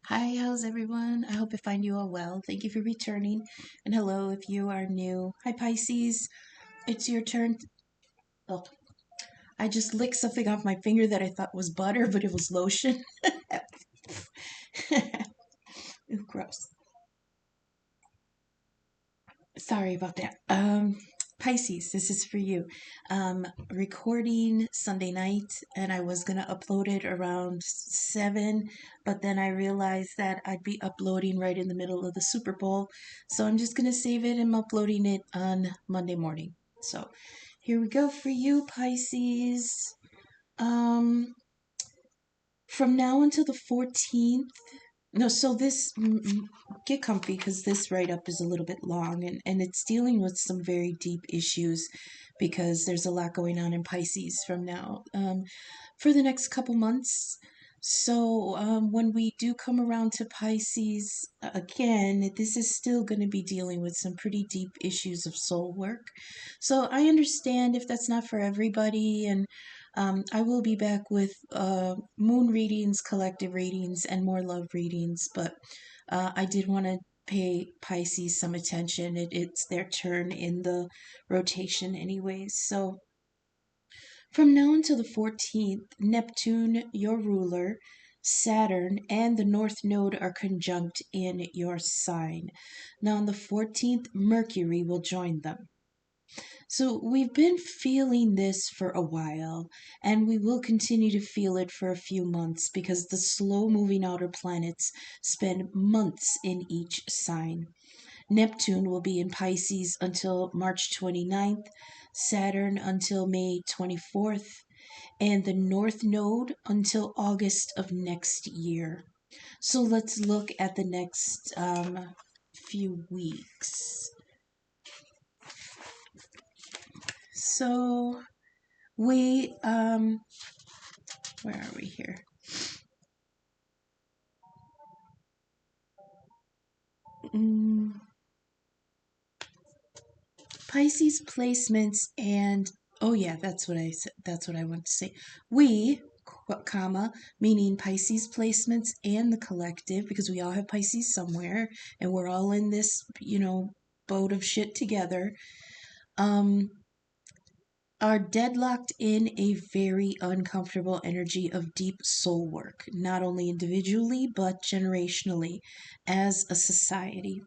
Hi, how's everyone? I hope I find you all well. Thank you for returning. And hello if you are new. Hi, Pisces. It's your turn. Oh, I just licked something off my finger that I thought was butter, but it was lotion. Ooh, gross. Sorry about that. Pisces, this is for you. Recording Sunday night, and I was gonna upload it around 7, but then I realized that I'd be uploading right in the middle of the Super Bowl, so I'm just gonna save it and I'm uploading it on Monday morning. So here we go for you, Pisces. Um, from now until the 14th. No, so get comfy because this write up is a little bit long and it's dealing with some very deep issues because there's a lot going on in Pisces from now for the next couple months. So when we do come around to Pisces again, this is still going to be dealing with some pretty deep issues of soul work. So I understand if that's not for everybody, and I will be back with moon readings, collective readings, and more love readings. But I did want to pay Pisces some attention. It's their turn in the rotation, anyways. So from now until the 14th, Neptune, your ruler, Saturn, and the North Node are conjunct in your sign. Now, on the 14th, Mercury will join them. So we've been feeling this for a while, and we will continue to feel it for a few months because the slow moving outer planets spend months in each sign. Neptune will be in Pisces until March 29th, Saturn until May 24th, and the North Node until August of next year. So let's look at the next few weeks. So we where are we here? Mm, Pisces placements and oh yeah, that's what I said. That's what I want to say. We, comma, meaning Pisces placements and the collective, because we all have Pisces somewhere, and we're all in this, boat of shit together. Um, are deadlocked in a very uncomfortable energy of deep soul work, not only individually but generationally as a society.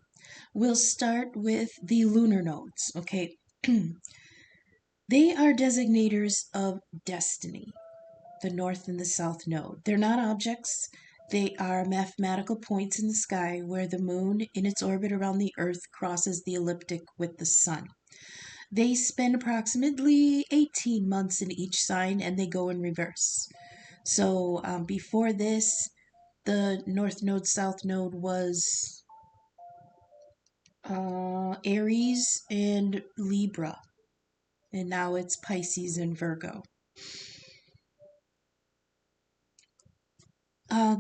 We'll start with the lunar nodes, okay? They are designators of destiny, the north and the south node. They're not objects, they are mathematical points in the sky where the moon, in its orbit around the earth, crosses the ecliptic with the sun. They spend approximately 18 months in each sign and they go in reverse. So before this, the north node, south node was Aries and Libra, and now it's Pisces and Virgo.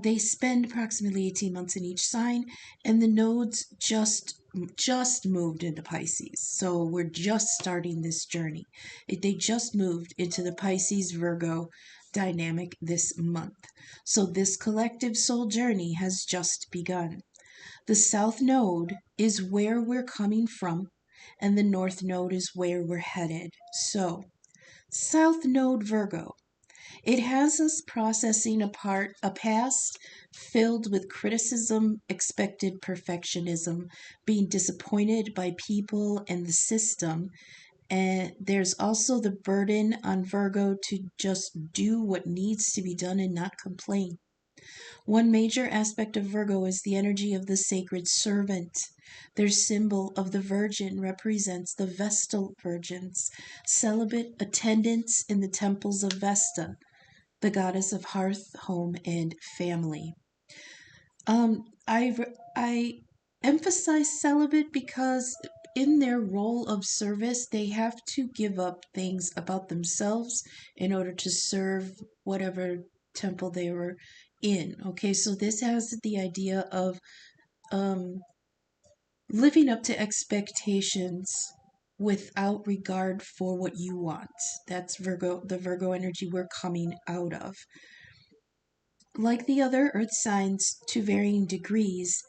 They spend approximately 18 months in each sign, and the nodes just moved into Pisces. So we're just starting this journey. They just moved into the Pisces Virgo dynamic this month. So this collective soul journey has just begun. The south node is where we're coming from, and the north node is where we're headed. So, south node Virgo, it has us processing a past filled with criticism, expected perfectionism, being disappointed by people and the system. And there's also the burden on Virgo to just do what needs to be done and not complain. One major aspect of Virgo is the energy of the sacred servant. Their symbol of the Virgin represents the Vestal virgins, celibate attendants in the temples of Vesta, the goddess of hearth, home, and family. I emphasize celibate because in their role of service, they have to give up things about themselves in order to serve whatever temple they were in. Okay, so this has the idea of um, living up to expectations without regard for what you want. That's Virgo, the Virgo energy we're coming out of. Like the other earth signs to varying degrees,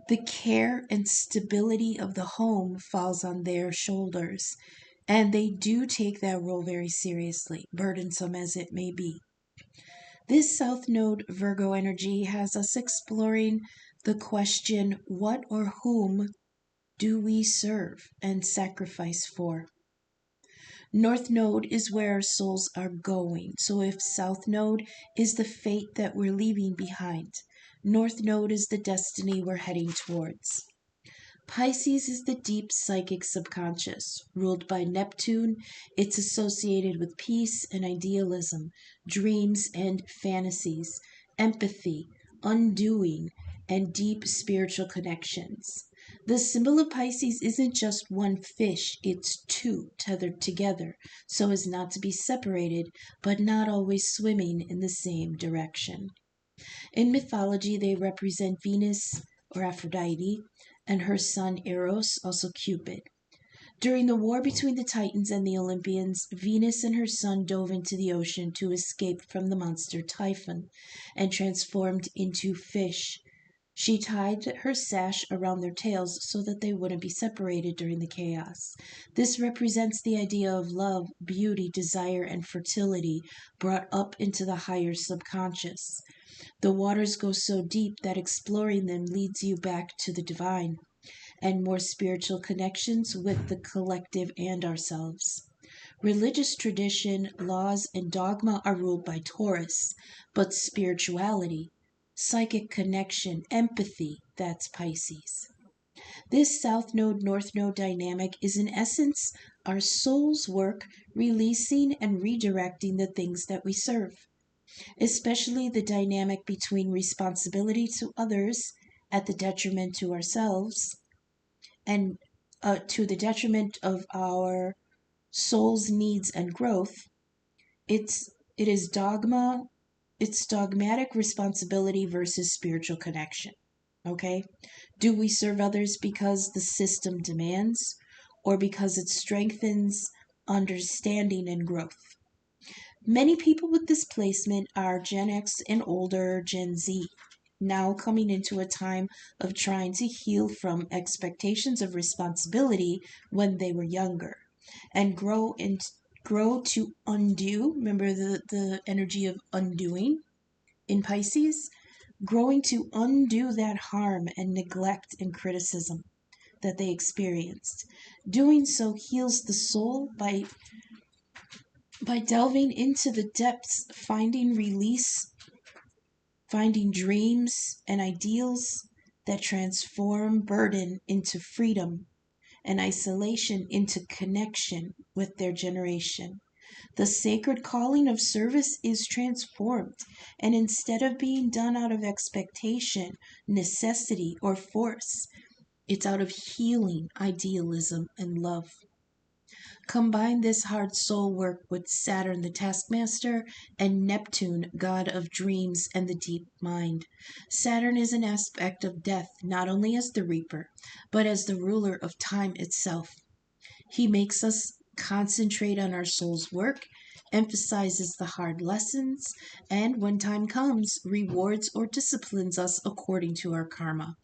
the care and stability of the home falls on their shoulders, and they do take that role very seriously, burdensome as it may be. This South Node Virgo energy has us exploring the question, what or whom do we serve and sacrifice for? North Node is where our souls are going. So if South Node is the fate that we're leaving behind, North Node is the destiny we're heading towards. Pisces is the deep psychic subconscious. Ruled by Neptune, it's associated with peace and idealism, dreams and fantasies, empathy, undoing, and deep spiritual connections. The symbol of Pisces isn't just one fish, it's two tethered together so as not to be separated, but not always swimming in the same direction. In mythology, they represent Venus or Aphrodite and her son Eros, also Cupid. During the war between the Titans and the Olympians, Venus and her son dove into the ocean to escape from the monster Typhon and transformed into fish. She tied her sash around their tails so that they wouldn't be separated during the chaos. This represents the idea of love, beauty, desire, and fertility brought up into the higher subconscious. The waters go so deep that exploring them leads you back to the divine and more spiritual connections with the collective and ourselves. Religious tradition, laws, and dogma are ruled by Taurus, but spirituality, psychic connection, empathy, that's Pisces. This South Node North Node dynamic is in essence our soul's work releasing and redirecting the things that we serve, especially the dynamic between responsibility to others at the detriment to ourselves and to the detriment of our soul's needs and growth. It is dogma, it's dogmatic responsibility versus spiritual connection. Okay? Do we serve others because the system demands or because it strengthens understanding and growth? Many people with this placement are Gen X and older, Gen Z, now coming into a time of trying to heal from expectations of responsibility when they were younger and grow to undo. Remember the energy of undoing in Pisces? Growing to undo that harm and neglect and criticism that they experienced. Doing so heals the soul by delving into the depths, finding release, finding dreams and ideals that transform burden into freedom and isolation into connection with their generation. The sacred calling of service is transformed, and instead of being done out of expectation, necessity, or force, it's out of healing, idealism, and love. Combine this hard soul work with Saturn, the taskmaster, and Neptune, god of dreams and the deep mind. Saturn is an aspect of death, not only as the reaper, but as the ruler of time itself. He makes us concentrate on our soul's work, emphasizes the hard lessons, and when time comes, rewards or disciplines us according to our karma.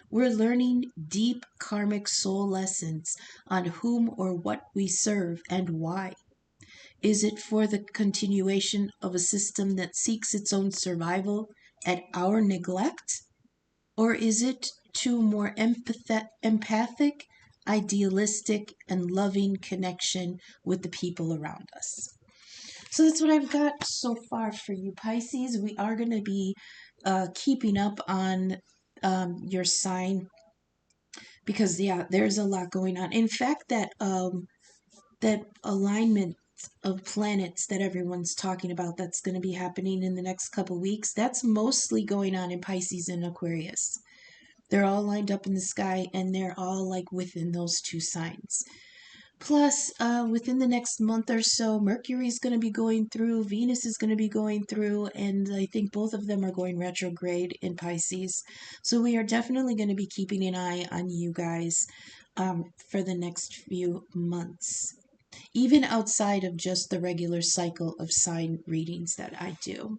We're learning deep karmic soul lessons on whom or what we serve and why. Is it for the continuation of a system that seeks its own survival at our neglect? Or is it to more empathic, idealistic, and loving connection with the people around us? So that's what I've got so far for you, Pisces. We are going to be keeping up on your sign because there's a lot going on. In fact, that alignment of planets that everyone's talking about that's going to be happening in the next couple weeks, that's mostly going on in Pisces and Aquarius. They're all lined up in the sky and they're all like within those two signs. Plus, within the next month or so, Mercury's going to be going through, Venus is going to be going through, and I think both of them are going retrograde in Pisces. So we are definitely going to be keeping an eye on you guys for the next few months, even outside of just the regular cycle of sign readings that I do.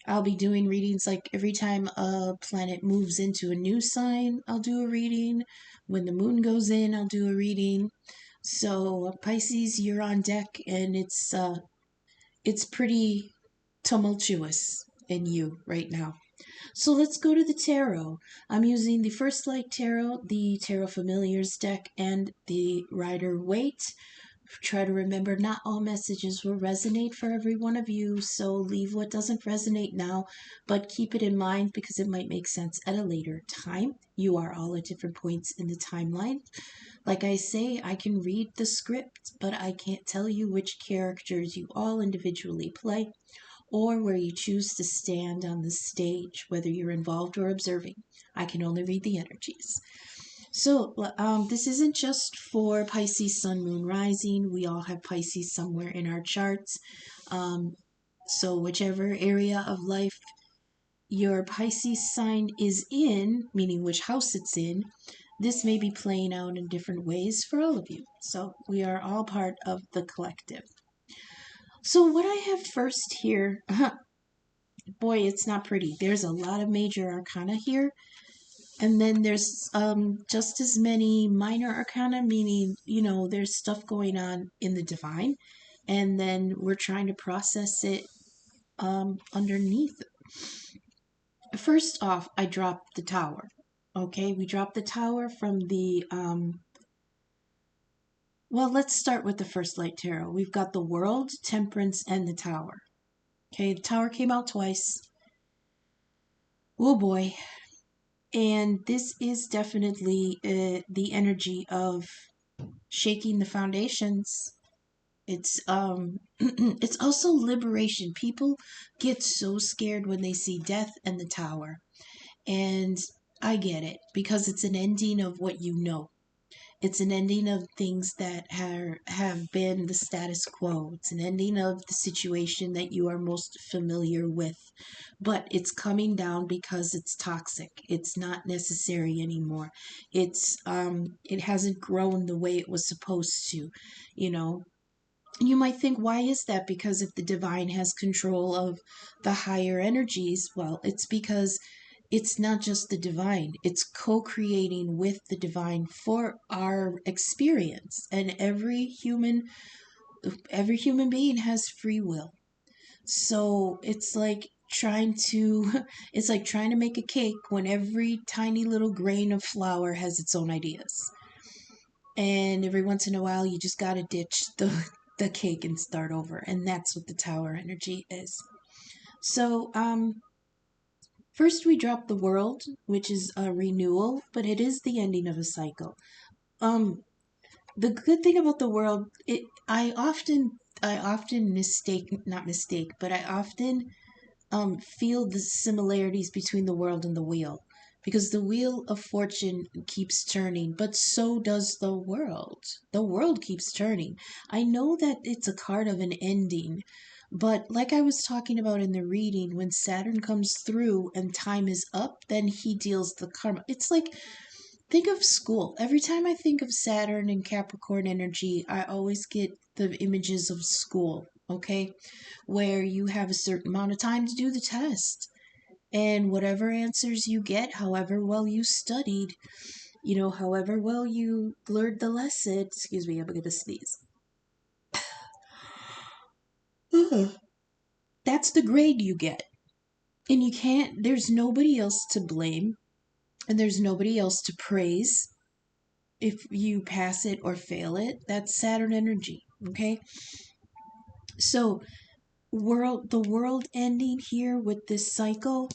I'll be doing readings like every time a planet moves into a new sign, I'll do a reading. When the moon goes in, I'll do a reading. So Pisces, you're on deck, and it's pretty tumultuous in you right now. So let's go to the tarot. I'm using the First Light Tarot, the Tarot Familiars deck, and the Rider-Waite. Try to remember not all messages will resonate for every one of you, so leave what doesn't resonate now, but keep it in mind because it might make sense at a later time. You are all at different points in the timeline. Like I say, I can read the script, but I can't tell you which characters you all individually play or where you choose to stand on the stage, whether you're involved or observing. I can only read the energies. So, this isn't just for Pisces Sun, Moon, Rising. We all have Pisces somewhere in our charts. So, whichever area of life your Pisces sign is in, meaning which house it's in, this may be playing out in different ways for all of you. So, we are all part of the collective. So, what I have first here, boy, it's not pretty. There's a lot of major arcana here. And then there's just as many minor arcana, meaning, there's stuff going on in the divine. And then we're trying to process it underneath. First off, I dropped the tower. Okay, we dropped the tower from the. Well, let's start with the First Light Tarot. We've got the World, Temperance, and the Tower. Okay, the Tower came out twice. Oh boy. And this is definitely the energy of shaking the foundations. It's it's also liberation. People get so scared when they see death and the tower. And I get it because it's an ending of what you know. It's an ending of things that have been the status quo. It's an ending of the situation that you are most familiar with. But it's coming down because it's toxic. It's not necessary anymore. It hasn't grown the way it was supposed to, you know. You might think, why is that? Because if the divine has control of the higher energies, well, it's because it's not just the divine, it's co-creating with the divine for our experience. And every human being has free will. So it's like trying to make a cake when every tiny little grain of flour has its own ideas. And every once in a while you just got to ditch the cake and start over. And that's what the tower energy is. So, first we drop the world, which is a renewal, but it is the ending of a cycle. The good thing about the world, I often not mistake, but I often feel the similarities between the world and the wheel. Because the wheel of fortune keeps turning, but so does the world. The world keeps turning. I know that it's a card of an ending, but like I was talking about in the reading, when Saturn comes through and time is up, then he deals the karma. It's like, think of school. Every time I think of Saturn and Capricorn energy, I always get the images of school, okay? Where you have a certain amount of time to do the test. And whatever answers you get, however well you studied, however well you learned the lesson, excuse me, I'm going to sneeze. That's the grade you get. And there's nobody else to blame, and there's nobody else to praise if you pass it or fail it. That's Saturn energy, okay? So, the world ending here with this cycle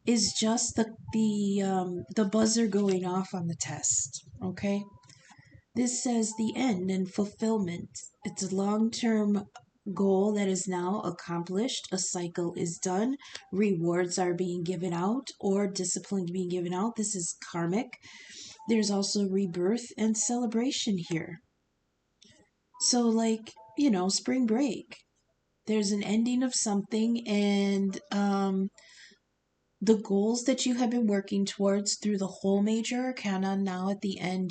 is just the buzzer going off on the test, okay? This says the end and fulfillment. It's a long-term goal that is now accomplished. A cycle is done. Rewards are being given out or discipline being given out. This is karmic. There's also rebirth and celebration here. So, like, spring break. There's an ending of something, and the goals that you have been working towards through the whole major arcana, now at the end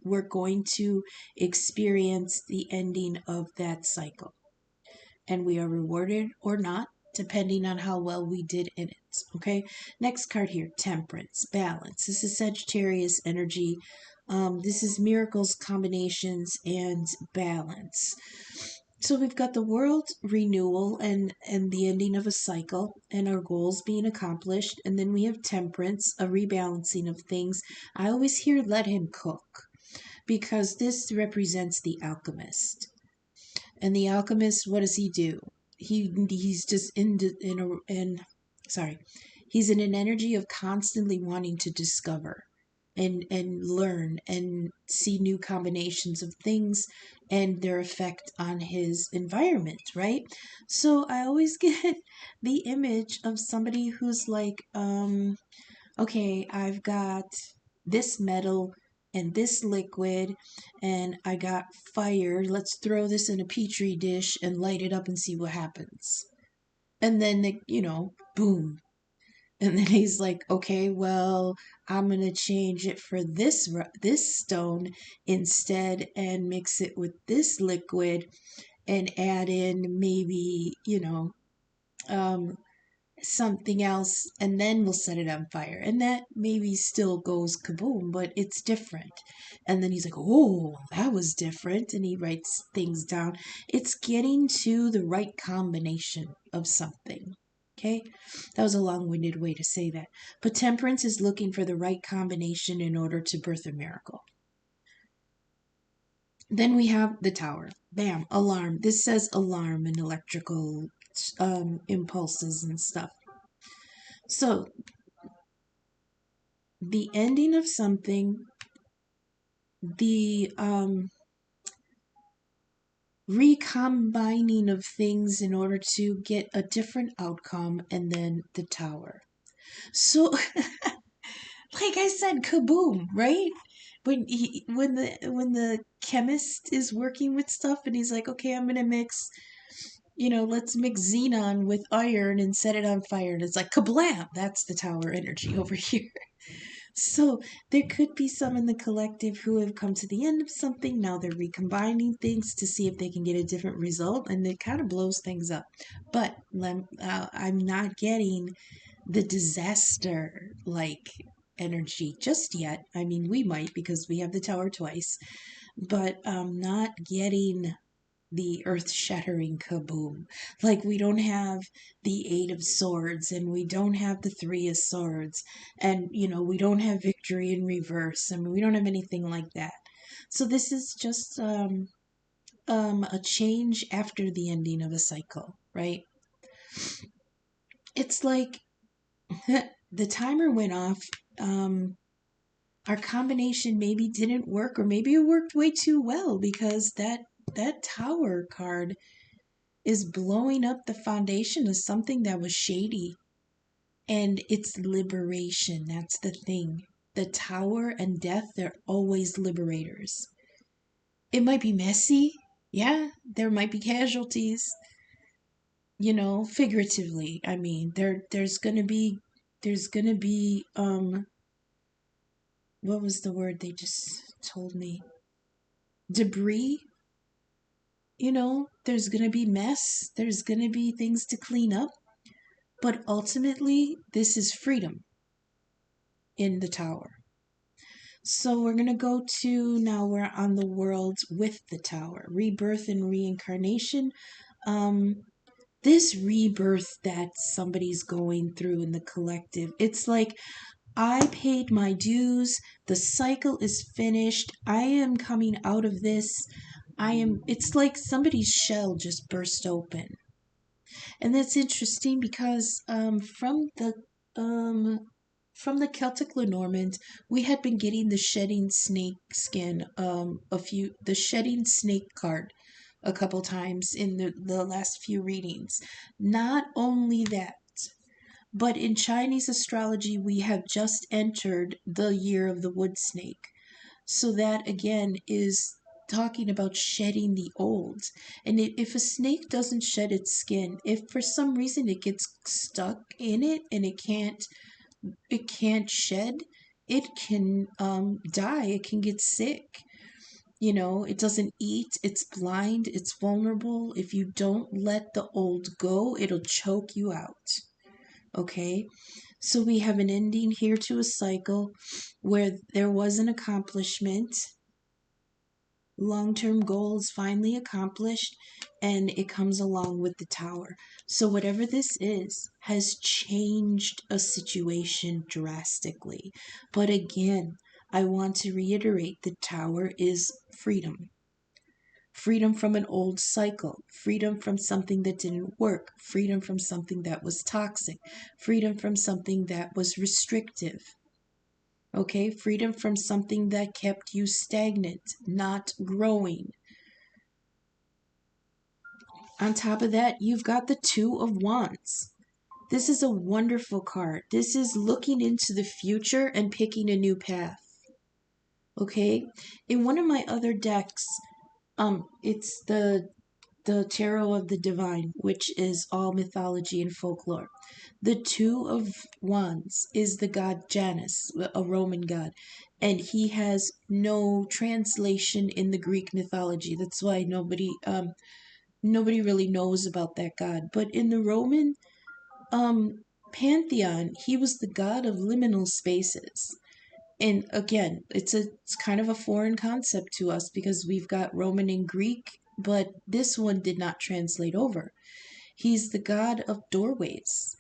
we're going to experience the ending of that cycle, and we are rewarded or not depending on how well we did in it. Okay, next card here, Temperance, balance. This is Sagittarius energy. This is miracles, combinations, and balance. So we've got the world renewal and the ending of a cycle and our goals being accomplished, and then we have temperance, a rebalancing of things. I always hear let him cook because this represents the alchemist. And the alchemist, what does he do? He's just sorry, he's in an energy of constantly wanting to discover and learn and see new combinations of things and their effect on his environment, right? So I always get the image of somebody who's like, okay, I've got this metal and this liquid and I got fire. Let's throw this in a petri dish and light it up and see what happens. And then, boom. And then he's like, okay, well, I'm going to change it for this stone instead and mix it with this liquid and add in maybe, um, something else and then we'll set it on fire. And that maybe still goes kaboom, but it's different. And then he's like, oh, that was different. And he writes things down. It's getting to the right combination of something. Okay, that was a long-winded way to say that. But temperance is looking for the right combination in order to birth a miracle. Then we have the tower. Bam, alarm. This says alarm and electrical impulses and stuff. So the ending of something, the recombining of things in order to get a different outcome, and then the tower. So, like I said, kaboom, right? When the chemist is working with stuff and he's like, okay, I'm gonna mix, let's mix xenon with iron and set it on fire, and it's like kablam. That's the tower energy over here. So there could be some in the collective who have come to the end of something. Now they're recombining things to see if they can get a different result, and it kind of blows things up. But I'm not getting the disaster like energy just yet. I mean, we might because we have the tower twice, but I'm not getting the earth-shattering kaboom. Like we don't have the Eight of Swords and we don't have the Three of Swords and we don't have victory in reverse. I mean, we don't have anything like that. So this is just a change after the ending of a cycle, right? It's like the timer went off. Our combination maybe didn't work, or maybe it worked way too well because that tower card is blowing up the foundation of something that was shady. And it's liberation. That's the thing. The tower and death, they're always liberators. It might be messy. Yeah, there might be casualties. Figuratively. I mean, there's gonna be what was the word they just told me? Debris. There's gonna be mess. There's gonna be things to clean up. But ultimately, this is freedom in the tower. So we're going to go to, now we're on the world with the tower. Rebirth and reincarnation. This rebirth that somebody's going through in the collective, it's like, I paid my dues. The cycle is finished. I am coming out of this. It's like somebody's shell just burst open. And that's interesting because from the Celtic Lenormand, we had been getting the shedding snake skin, the shedding snake card a couple times in the last few readings. Not only that, but in Chinese astrology, we have just entered the year of the wood snake. So that again is talking about shedding the old. And if a snake doesn't shed its skin, if for some reason it gets stuck in it and it can't shed, it can die, it can get sick. It doesn't eat, it's blind, it's vulnerable. If you don't let the old go, it'll choke you out. Okay? So we have an ending here to a cycle where there was an accomplishment, long-term goal is finally accomplished, and it comes along with the tower. So whatever this is has changed a situation drastically. But again, I want to reiterate, the tower is freedom. Freedom from an old cycle, freedom from something that didn't work, freedom from something that was toxic, freedom from something that was restrictive. Okay, freedom from something that kept you stagnant, not growing. On top of that, you've got the Two of Wands. This is a wonderful card. This is looking into the future and picking a new path. Okay? In one of my other decks, it's the Tarot of the Divine, which is all mythology and folklore. The Two of Wands is the god Janus, a Roman god, and he has no translation in the Greek mythology. That's why nobody really knows about that god. But in the Roman pantheon, he was the god of liminal spaces. And again, it's kind of a foreign concept to us because we've got Roman and Greek, but this one did not translate over. He's the god of doorways,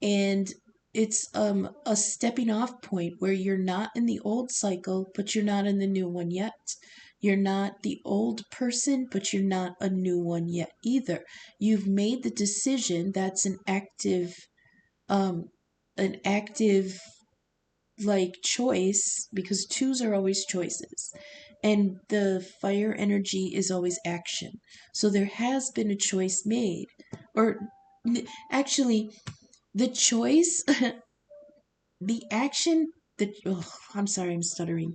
and it's a stepping off point where you're not in the old cycle, but you're not in the new one yet. You're not the old person, but you're not a new one yet either. You've made the decision. That's um an active like choice, because twos are always choices, and the fire energy is always action. So there has been a choice made, or actually the choice, the action, I'm sorry, I'm stuttering.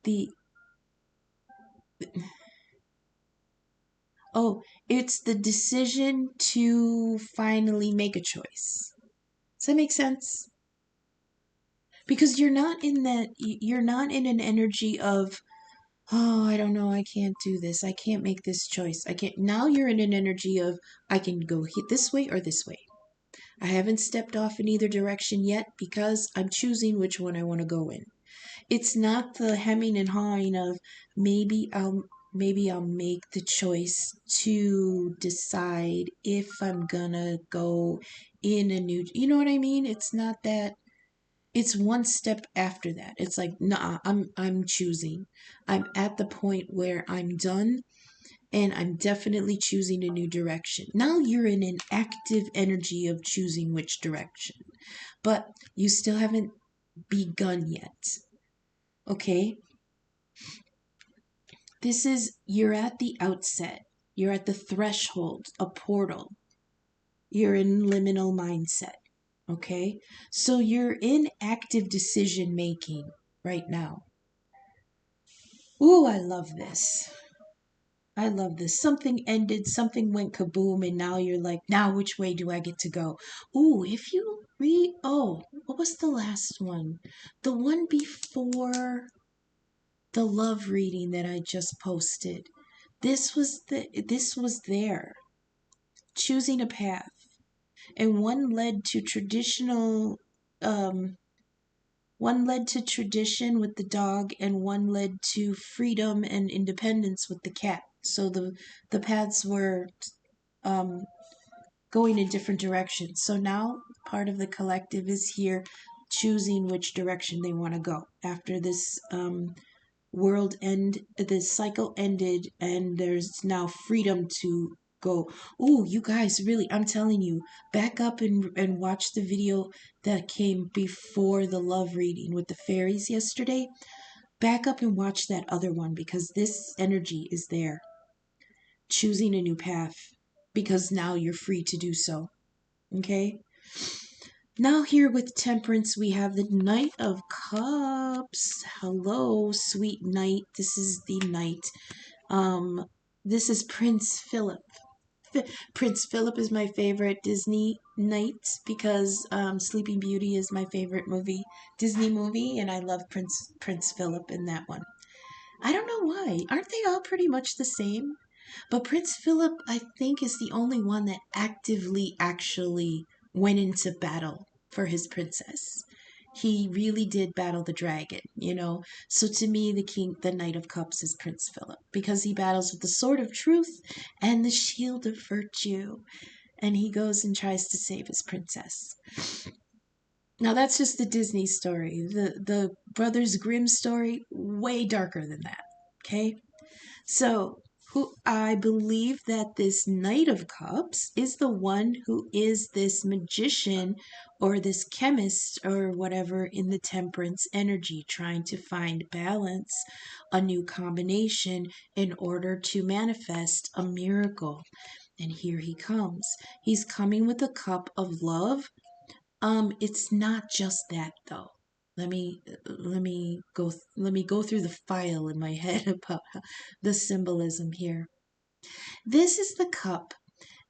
The oh, it's the decision to finally make a choice. Does that make sense? Because you're not in an energy of, oh, I don't know, I can't do this, I can't make this choice, I can't. Now you're in an energy of, I can go hit this way or this way. I haven't stepped off in either direction yet because I'm choosing which one I want to go in. It's not the hemming and hawing of, maybe I'll make the choice to decide if I'm gonna go in a new, you know what I mean? It's not that. It's one step after that. It's like, nah, I'm choosing. I'm at the point where I'm done, and I'm definitely choosing a new direction. Now you're in an active energy of choosing which direction, but you still haven't begun yet. Okay? You're at the outset. You're at the threshold, a portal. You're in liminal mindset. Okay? So you're in active decision making right now. Ooh, I love this. I love this. Something ended, something went kaboom, and now you're like, now which way do I get to go? Ooh, if you what was the last one? The one before the love reading that I just posted. This was there. Choosing a path. And um one led to tradition with the dog, and one led to freedom and independence with the cat. So the paths were um, going in different directions. So now part of the collective is here choosing which direction they want to go after this this cycle ended, and there's now freedom to go. Ooh, you guys, really, I'm telling you, back up and watch the video that came before the love reading with the fairies yesterday. Back up and watch that other one, because this energy is there. Choosing a new path, because now you're free to do so. Okay? Now here with Temperance, we have the Knight of Cups. Hello, sweet knight. This is the knight. This is Prince Philip. Prince Philip is my favorite Disney knight because Sleeping Beauty is my favorite Disney movie, and I love Prince Philip in that one. I don't know why. Aren't they all pretty much the same? But Prince Philip, I think, is the only one that actively actually went into battle for his princess. He really did battle the dragon, you know. So to me, the Knight of Cups is Prince Philip because he battles with the sword of truth and the shield of virtue, and he goes and tries to save his princess. Now that's just the Disney story. The Brothers Grimm story, way darker than that. Okay? So, who I believe that this Knight of Cups is the one who is this magician or this chemist or whatever in the temperance energy, trying to find balance, a new combination in order to manifest a miracle. And here he comes. He's coming with a cup of love. It's not just that though. Let me go through the file in my head about the symbolism here. This is the cup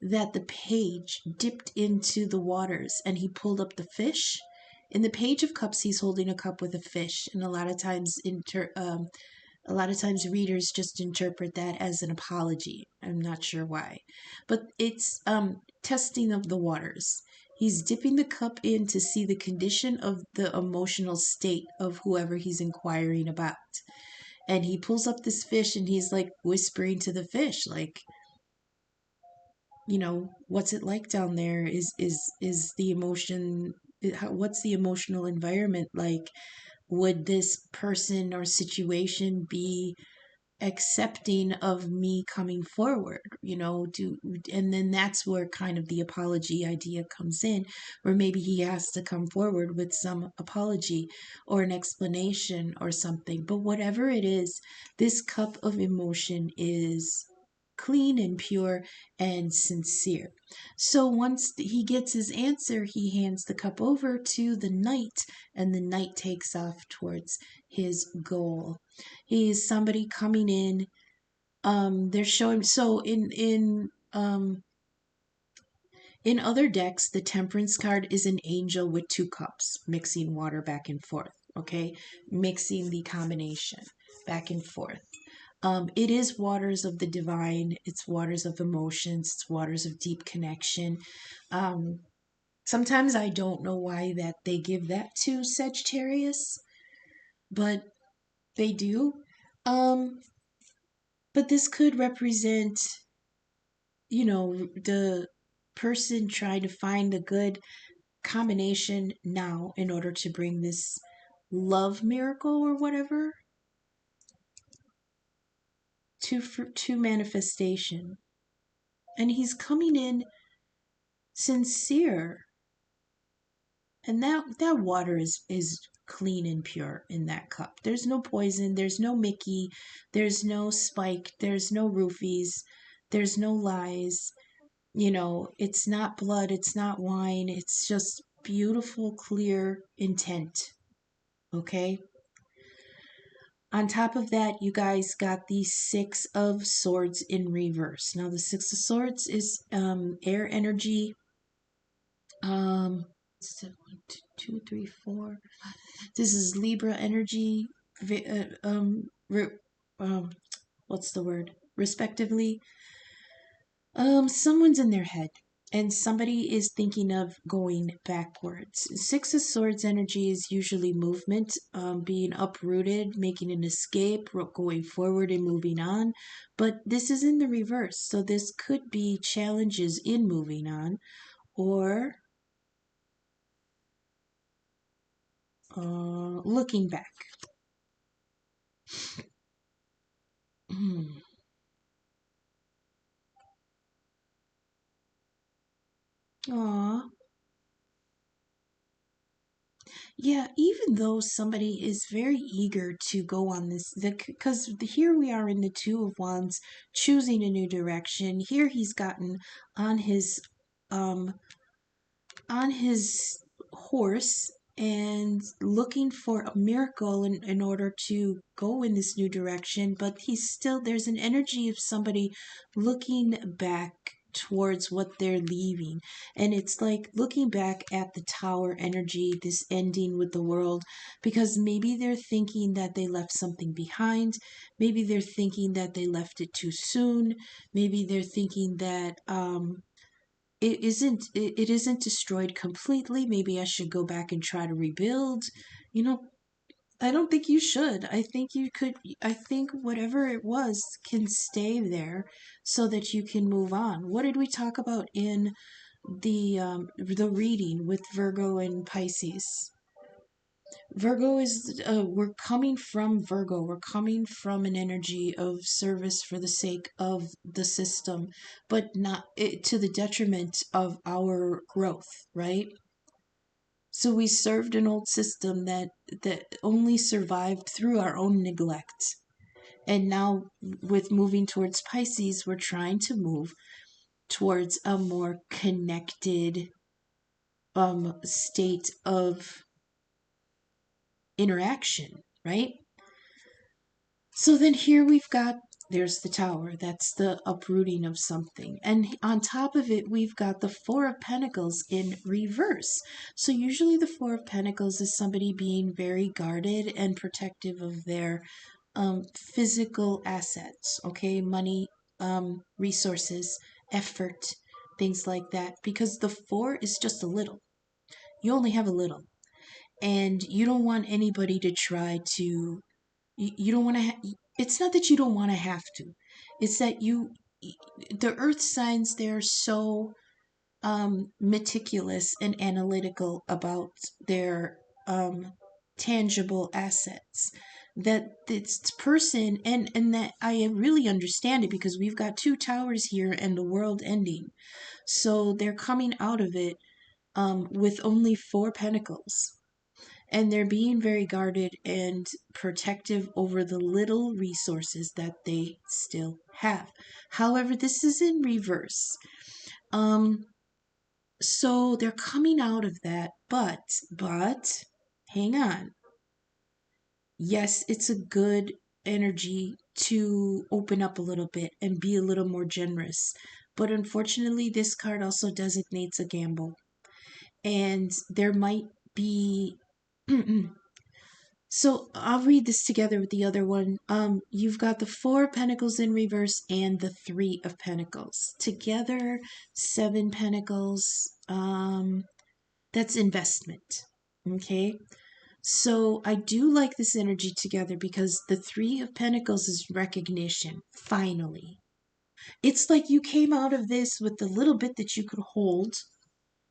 that the page dipped into the waters and he pulled up the fish. In the Page of Cups, he's holding a cup with a fish, and a lot of times readers just interpret that as an apology. I'm not sure why, but it's testing of the waters. He's dipping the cup in to see the condition of the emotional state of whoever he's inquiring about. And he pulls up this fish and he's like whispering to the fish, like, what's it like down there? Is the emotion, what's the emotional environment like? Would this person or situation be accepting of me coming forward? And then that's where kind of the apology idea comes in, where maybe he has to come forward with some apology or an explanation or something. But whatever it is, this cup of emotion is clean and pure and sincere. So once he gets his answer, he hands the cup over to the knight, and the knight takes off towards his goal. He is somebody coming in. They're showing, so in other decks, the Temperance card is an angel with two cups, mixing water back and forth. Okay, mixing the combination back and forth. It is waters of the divine. It's waters of emotions. It's waters of deep connection. Um, Sometimes I don't know why that they give that to Sagittarius, but they do. Um, but this could represent, the person trying to find a good combination now in order to bring this love miracle or whatever to manifestation. And he's coming in sincere, and that water is clean and pure in that cup. There's no poison, there's no Mickey, there's no Spike, there's no roofies, there's no lies. It's not blood, it's not wine, it's just beautiful, clear intent. Okay? On top of that, you guys got the Six of Swords in reverse. Now, the Six of Swords is air energy. One, two, three, four. This is Libra energy. What's the word? Respectively. Someone's in their head, and somebody is thinking of going backwards. Six of Swords energy is usually movement, being uprooted, making an escape, going forward and moving on. But this is in the reverse, so this could be challenges in moving on, or looking back. Aw. Yeah, even though somebody is very eager to go on this, because here we are in the Two of Wands, choosing a new direction. Here he's gotten on his, um, on his horse and looking for a miracle in order to go in this new direction. But there's an energy of somebody looking back towards what they're leaving. And it's like looking back at the tower energy, this ending with the world, because maybe they're thinking that they left something behind. Maybe they're thinking that they left it too soon. Maybe they're thinking that it isn't destroyed completely. Maybe I should go back and try to rebuild. You know, I don't think you should. I think you could. I think whatever it was can stay there so that you can move on. What did we talk about in the reading with Virgo and Pisces? Virgo is we're coming from Virgo. We're coming from an energy of service for the sake of the system, but not to the detriment of our growth, right? So we served an old system that only survived through our own neglect. And now with moving towards Pisces, we're trying to move towards a more connected state of interaction, right? So then here we've got, there's the tower. That's the uprooting of something. And on top of it, we've got the Four of Pentacles in reverse. So usually the Four of Pentacles is somebody being very guarded and protective of their physical assets, okay? Money, resources, effort, things like that. Because the Four is just a little. You only have a little. And you don't want anybody to try to you don't want to it's not that you don't want to have to, it's that the earth signs, they're so meticulous and analytical about their tangible assets that this person, and that I really understand it, because we've got two towers here and the world ending, so they're coming out of it with only four pentacles, and they're being very guarded and protective over the little resources that they still have. However, this is in reverse. So they're coming out of that, but hang on. Yes, it's a good energy to open up a little bit and be a little more generous. But unfortunately, this card also designates a gamble. And there might be So I'll read this together with the other one. You've got the Four of Pentacles in reverse and the Three of Pentacles. Together, Seven Pentacles. That's investment. Okay. So I do like this energy together because the Three of Pentacles is recognition. Finally. It's like you came out of this with the little bit that you could hold,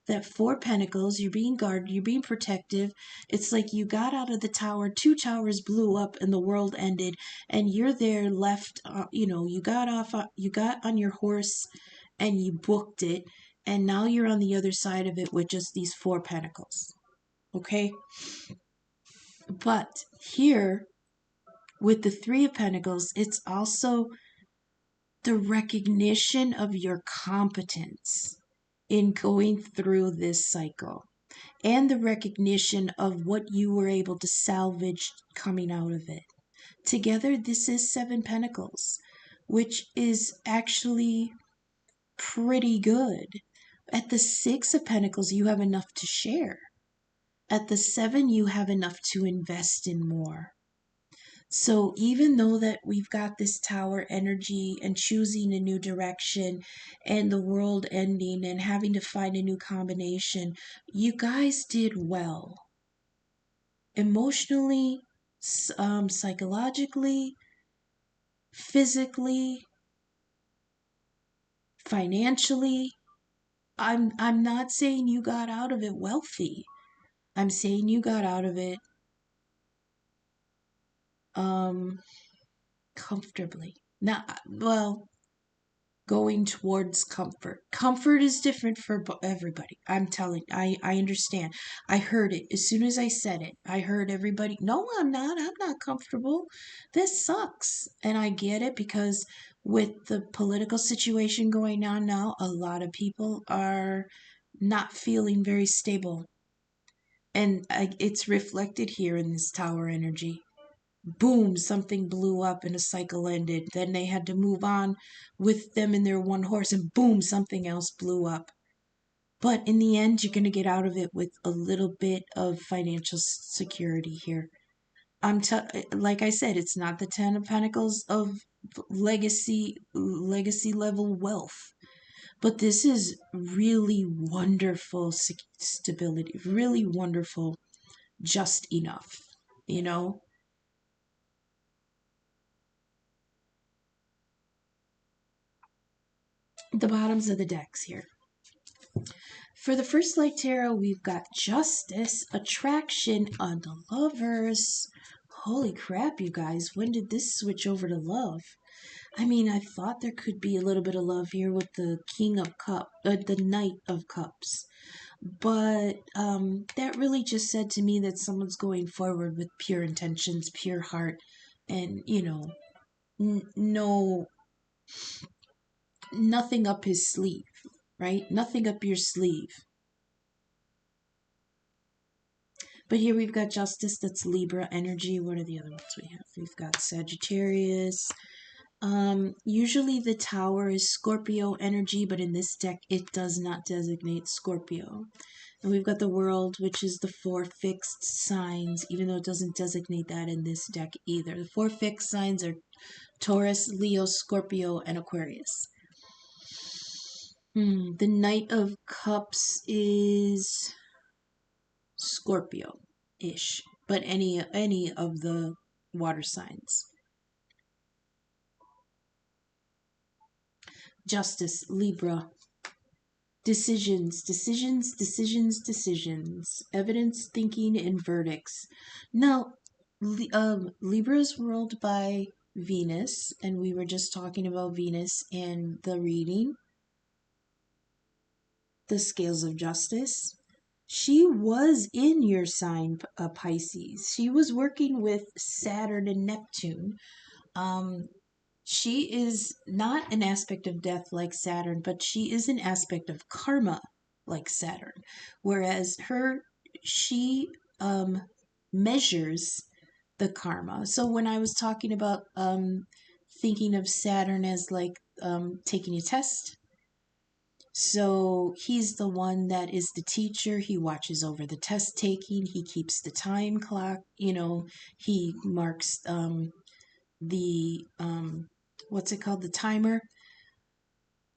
that Four Pentacles, you're being guarded, you're being protective. It's like you got out of the tower, two towers blew up and the world ended, and you're there left, you got off, you got on your horse and you booked it, and now you're on the other side of it with just these Four Pentacles. Okay? But here, with the Three of Pentacles, it's also the recognition of your competence in going through this cycle, and the recognition of what you were able to salvage coming out of it. Together, this is Seven Pentacles, which is actually pretty good. At the Six of Pentacles, you have enough to share. At the Seven, you have enough to invest in more. So even though that we've got this tower energy and choosing a new direction and the world ending and having to find a new combination, you guys did well. Emotionally, psychologically, physically, financially. I'm not saying you got out of it wealthy. I'm saying you got out of it comfortably. Not well, going towards comfort. Comfort is different for everybody. I'm telling, I understand. I heard it as soon as I said it. I heard everybody, no, I'm not. I'm not comfortable. This sucks. And I get it, because with the political situation going on now, a lot of people are not feeling very stable. And it's reflected here in this tower energy. boom, something blew up and a cycle ended. Then they had to move on with them in their one horse, and boom, something else blew up. But in the end, you're going to get out of it with a little bit of financial security here. Like I said, it's not the 10 of Pentacles of legacy level wealth, but this is really wonderful stability, really wonderful, just enough, you know? The bottoms of the decks here. For the first light tarot, we've got Justice, Attraction, on the Lovers. Holy crap, you guys, when did this switch over to love? I mean, I thought there could be a little bit of love here with the the Knight of Cups. But that really just said to me that someone's going forward with pure intentions, pure heart, and, no, nothing up his sleeve, right? Nothing up your sleeve. But here we've got Justice, that's Libra energy. What are the other ones we have? We've got Sagittarius. Usually the Tower is Scorpio energy, but in this deck it does not designate Scorpio. And we've got the World, which is the 4 fixed signs, even though it doesn't designate that in this deck either. The 4 fixed signs are Taurus, Leo, Scorpio, and Aquarius. The Knight of Cups is Scorpio-ish, but any of the water signs. Justice, Libra. Decisions. Evidence, thinking, and verdicts. Now, Libra is ruled by Venus, and we were just talking about Venus and the reading. The scales of justice. She was in your sign, Pisces. She was working with Saturn and Neptune. She is not an aspect of death like Saturn, but she is an aspect of karma like Saturn. Whereas she measures the karma. So when I was talking about thinking of Saturn as like taking a test, so he's the one that is the teacher. He watches over the test taking. He keeps the time clock. He marks the what's it called? The timer.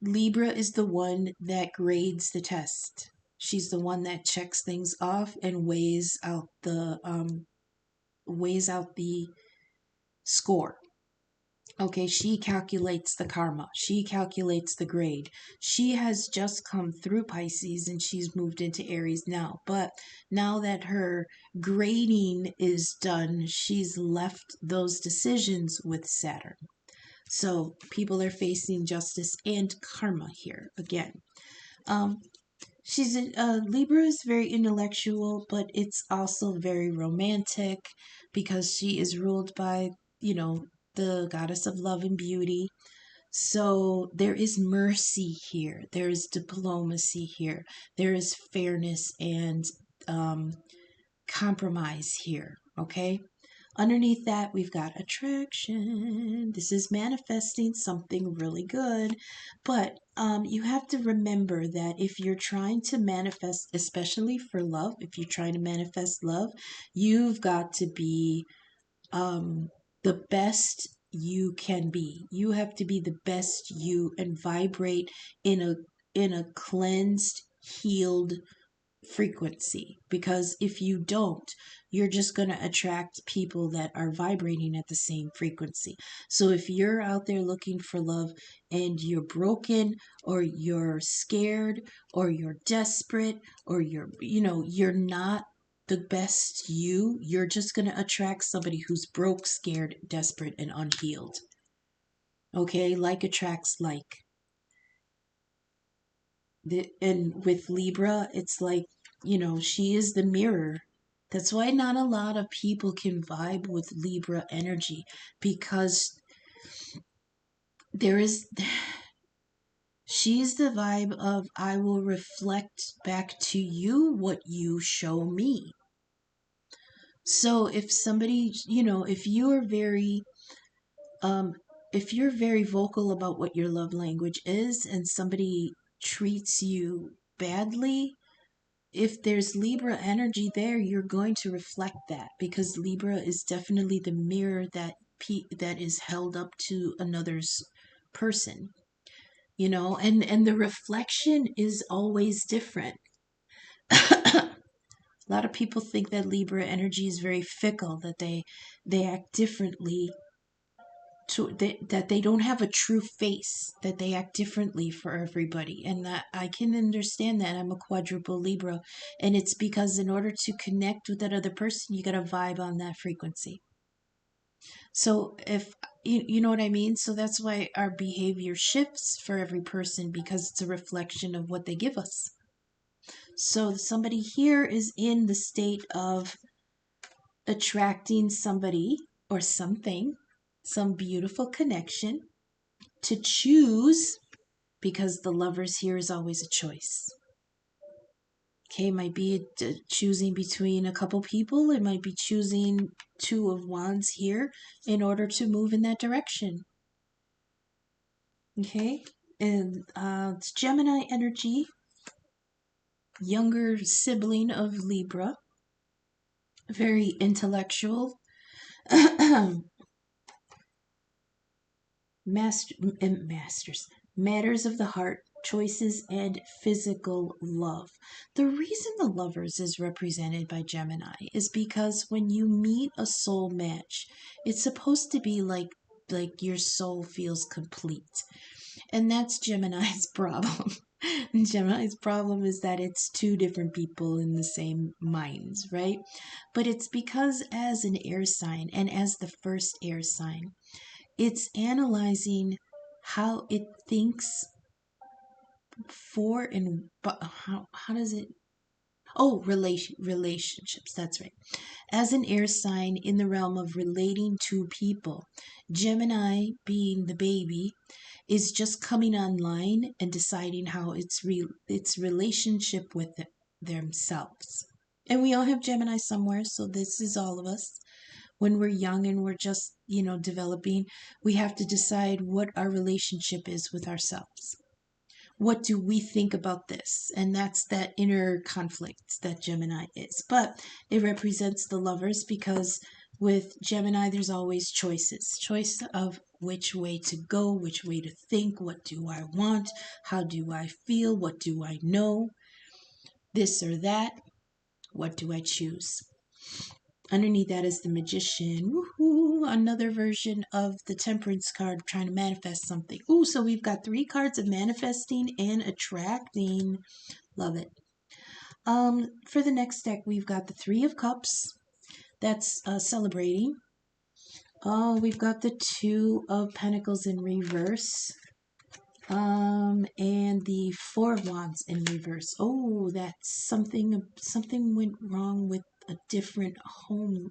Libra is the one that grades the test. She's the one that checks things off and weighs out the score. Okay, she calculates the karma. She calculates the grade. She has just come through Pisces and she's moved into Aries now. But now that her grading is done, she's left those decisions with Saturn. So people are facing justice and karma here again. Libra is very intellectual, but it's also very romantic because she is ruled by, the goddess of love and beauty. So there is mercy here. There is diplomacy here. There is fairness and compromise here. Okay. Underneath that, we've got attraction. This is manifesting something really good. But you have to remember that if you're trying to manifest, especially for love, if you're trying to manifest love, you've got to be the best you can be. You have to be the best you and vibrate in a cleansed, healed frequency, because if you don't, you're just going to attract people that are vibrating at the same frequency. So if you're out there looking for love and you're broken or you're scared or you're desperate or you're not the best you're just going to attract somebody who's broke, scared, desperate, and unhealed. Okay, like attracts like. And with Libra, it's like, she is the mirror. That's why not a lot of people can vibe with Libra energy, because she's the vibe of, I will reflect back to you what you show me. So if somebody, um, if you're very vocal about what your love language is and somebody treats you badly, if there's Libra energy there, you're going to reflect that because Libra is definitely the mirror that is held up to another's person, and the reflection is always different. A lot of people think that Libra energy is very fickle, that they act differently that they don't have a true face, that they act differently for everybody. And that I can understand that. I'm a quadruple Libra. And it's because in order to connect with that other person, you got to vibe on that frequency. So if you know what I mean? So that's why our behavior shifts for every person because it's a reflection of what they give us. So somebody here is in the state of attracting somebody or something, some beautiful connection to choose, because the lovers here is always a choice. Okay, it might be choosing between a couple people. It might be choosing two of wands here in order to move in that direction. Okay, and it's Gemini energy, younger sibling of Libra, very intellectual, masters matters of the heart, choices, and physical love. The reason the lovers is represented by Gemini is because when you meet a soul match, it's supposed to be like your soul feels complete. And that's Gemini's problem. Gemini's problem is that it's two different people in the same minds, right? But it's because as an air sign and as the first air sign, it's analyzing how it thinks for and but how does it relationships, that's right. As an air sign in the realm of relating to people, Gemini, being the baby, is just coming online and deciding how its relationship with themselves. And we all have Gemini somewhere, so this is all of us. When we're young and we're just, developing, we have to decide what our relationship is with ourselves. What do we think about this? And that's that inner conflict that Gemini is. But it represents the lovers because with Gemini, there's always choice of which way to go, which way to think, what do I want, how do I feel, what do I know, this or that, what do I choose? Underneath that is the Magician. Woohoo! Another version of the Temperance card trying to manifest something. Ooh, so we've got 3 cards of manifesting and attracting. Love it. For the next deck, we've got the Three of Cups. That's celebrating. Oh, we've got the Two of Pentacles in reverse. And the Four of Wands in reverse. Oh, that's something went wrong with a different home.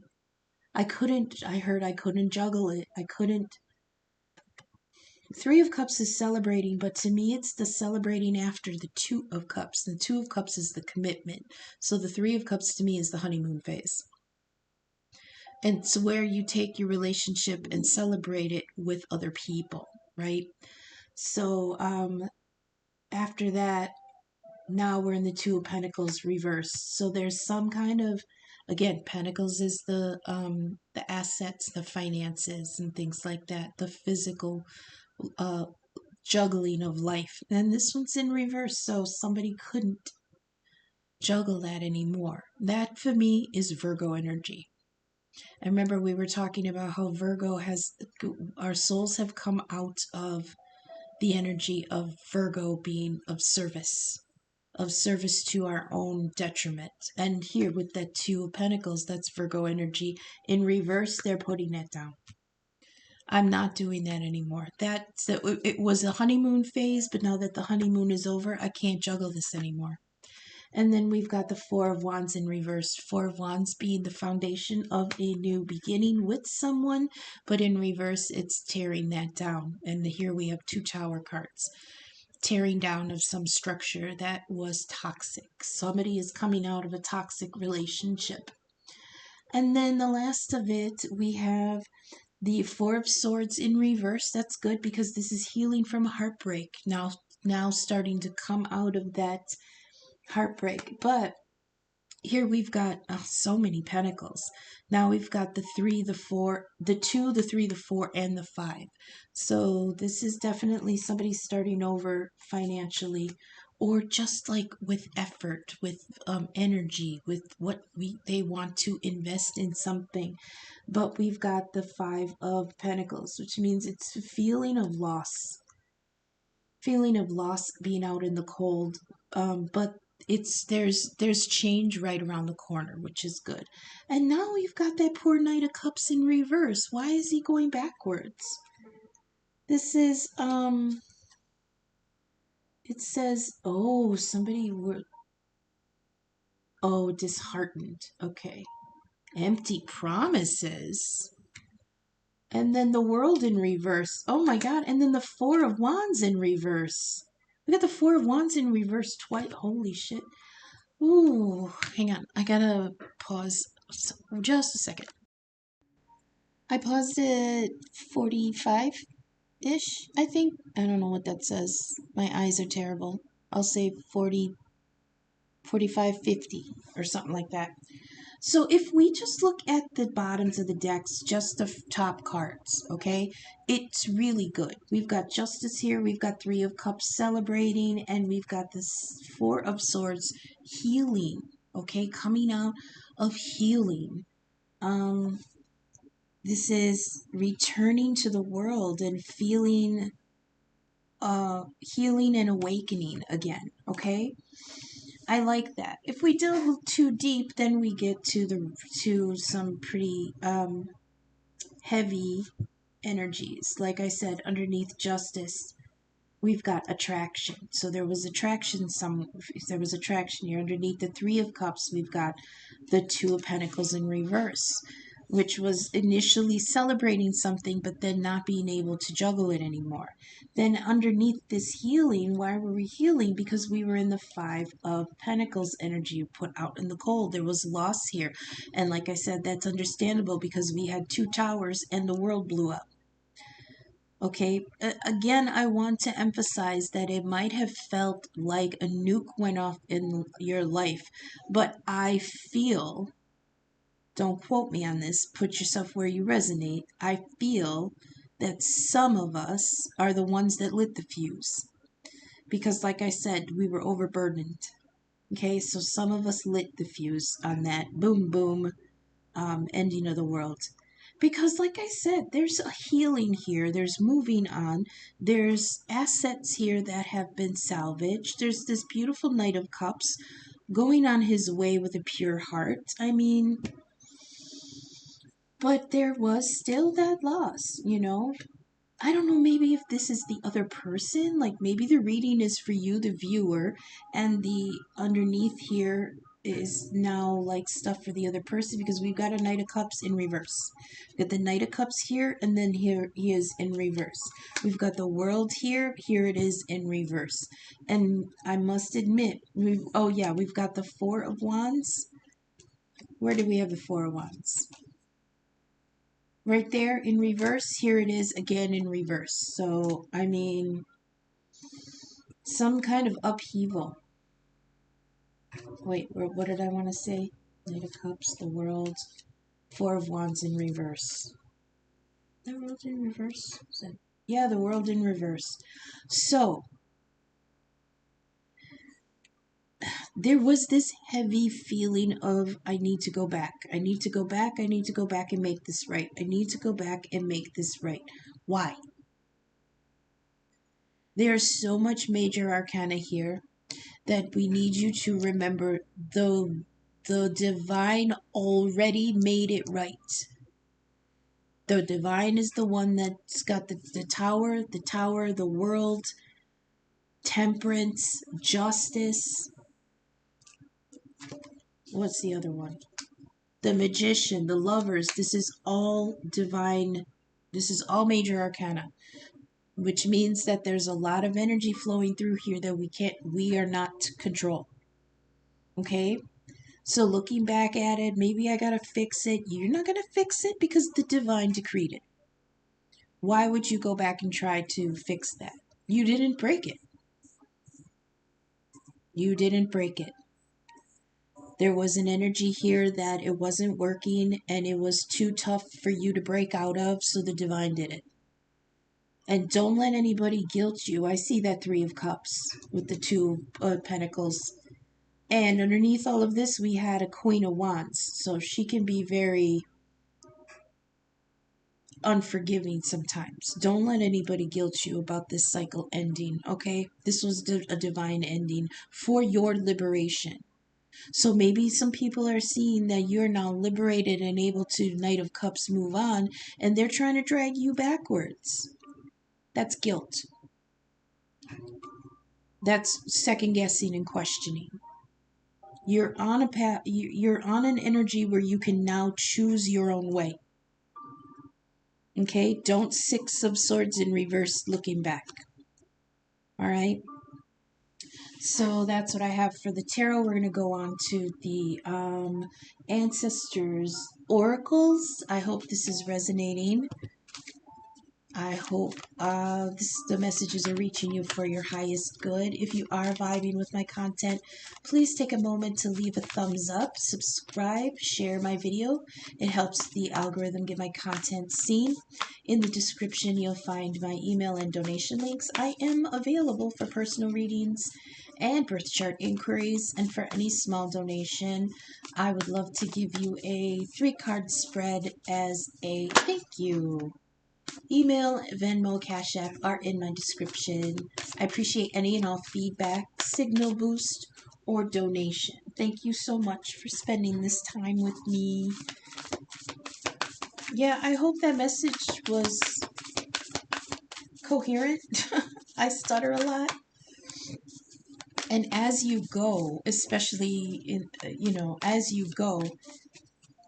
I heard I couldn't juggle it. I couldn't. Three of Cups is celebrating, but to me it's the celebrating after the Two of Cups. The Two of Cups is the commitment. So the Three of Cups to me is the honeymoon phase. And it's where you take your relationship and celebrate it with other people, right? So after that, now we're in the Two of Pentacles reverse. So there's some kind of, again, Pentacles is the assets, the finances, and things like that, the physical uh, juggling of life. And this one's in reverse, so somebody couldn't juggle that anymore. That for me is Virgo energy. I remember we were talking about how our souls have come out of the energy of Virgo being of service to our own detriment. And here with that Two of Pentacles, that's Virgo energy. In reverse, they're putting that down. I'm not doing that anymore. It was a honeymoon phase, but now that the honeymoon is over, I can't juggle this anymore. And then we've got the Four of Wands in reverse. Four of Wands being the foundation of a new beginning with someone, but in reverse, it's tearing that down. And here we have 2 Tower cards. Tearing down of some structure that was toxic. Somebody is coming out of a toxic relationship. And then the last of it, we have the Four of Swords in reverse. That's good because this is healing from heartbreak. Now starting to come out of that heartbreak. But here we've got so many pentacles. Now we've got the 3, the 4, the 2, the 3, the 4, and the 5. So this is definitely somebody starting over financially, or just like with effort, with energy, with what they want to invest in something. But we've got the 5 of Pentacles, which means it's a feeling of loss being out in the cold. But there's change right around the corner, which is good. And now we've got that poor Knight of Cups in reverse. Why is he going backwards? This is it says, oh, disheartened. Okay. Empty promises. And then the World in reverse. Oh my God. And then the Four of Wands in reverse. We got the Four of Wands in reverse twice. Holy shit. Ooh, hang on. I gotta pause just a second. I paused at 45-ish, I think. I don't know what that says. My eyes are terrible. I'll say 40, 45, 50 or something like that. So if we just look at the bottoms of the decks, just the top cards, okay, it's really good. We've got Justice here, we've got Three of Cups celebrating, and we've got this Four of Swords healing, okay, coming out of healing. This is returning to the world and feeling healing and awakening again, okay? I like that. If we delve too deep, then we get to some pretty heavy energies. Like I said, underneath Justice, we've got attraction. So there was attraction here. Underneath the Three of Cups, we've got the Two of Pentacles in reverse, which was initially celebrating something, but then not being able to juggle it anymore. Then underneath this healing, why were we healing? Because we were in the Five of Pentacles energy put out in the cold. There was loss here. And like I said, that's understandable because we had 2 towers and the world blew up. Okay, again, I want to emphasize that it might have felt like a nuke went off in your life, but I feel, don't quote me on this, put yourself where you resonate, I feel that some of us are the ones that lit the fuse. Because like I said, we were overburdened. Okay, so some of us lit the fuse on that boom, boom, ending of the world. Because like I said, there's a healing here, there's moving on, there's assets here that have been salvaged, there's this beautiful Knight of Cups going on his way with a pure heart. I mean, but there was still that loss, you know? I don't know, maybe if this is the other person, like maybe the reading is for you, the viewer, and the underneath here is now like stuff for the other person, because we've got a Knight of Cups in reverse. We've got the Knight of Cups here, and then here he is in reverse. We've got the World here it is in reverse. And I must admit, we've got the Four of Wands. Where do we have the Four of Wands? Right there in reverse. Here it is again in reverse. So, I mean, some kind of upheaval. Wait, what did I want to say? Knight of Cups, the World, Four of Wands in reverse. The World in reverse? Yeah, the World in reverse. So, there was this heavy feeling of, I need to go back. I need to go back. I need to go back and make this right. I need to go back and make this right. Why? There's so much major arcana here that we need you to remember the divine already made it right. The divine is the one that's got the tower, the world, temperance, justice. What's the other one? The magician, the lovers. This is all divine. This is all major arcana, which means that there's a lot of energy flowing through here that we are not control. Okay? So looking back at it, maybe I gotta fix it. You're not gonna fix it because the divine decreed it. Why would you go back and try to fix that? You didn't break it. You didn't break it. There was an energy here that it wasn't working and it was too tough for you to break out of, so the divine did it. And don't let anybody guilt you. I see that Three of Cups with the Two of Pentacles. And underneath all of this, we had a Queen of Wands. So she can be very unforgiving sometimes. Don't let anybody guilt you about this cycle ending, okay? This was a divine ending for your liberation. So maybe some people are seeing that you're now liberated and able to, Knight of Cups, move on, and they're trying to drag you backwards. That's guilt. That's second guessing and questioning. You're on a path, you're on an energy where you can now choose your own way. Okay? Don't Six of Swords in reverse looking back. All right? So that's what I have for the tarot. We're going to go on to the Ancestors Oracles. I hope this is resonating. I hope the messages are reaching you for your highest good. If you are vibing with my content, please take a moment to leave a thumbs up, subscribe, share my video. It helps the algorithm get my content seen. In the description, you'll find my email and donation links. I am available for personal readings and birth chart inquiries, and for any small donation, I would love to give you a 3-card spread as a thank you. Email, Venmo, Cash App are in my description. I appreciate any and all feedback, signal boost, or donation. Thank you so much for spending this time with me. Yeah, I hope that message was coherent. I stutter a lot. And as you go, especially in, as you go,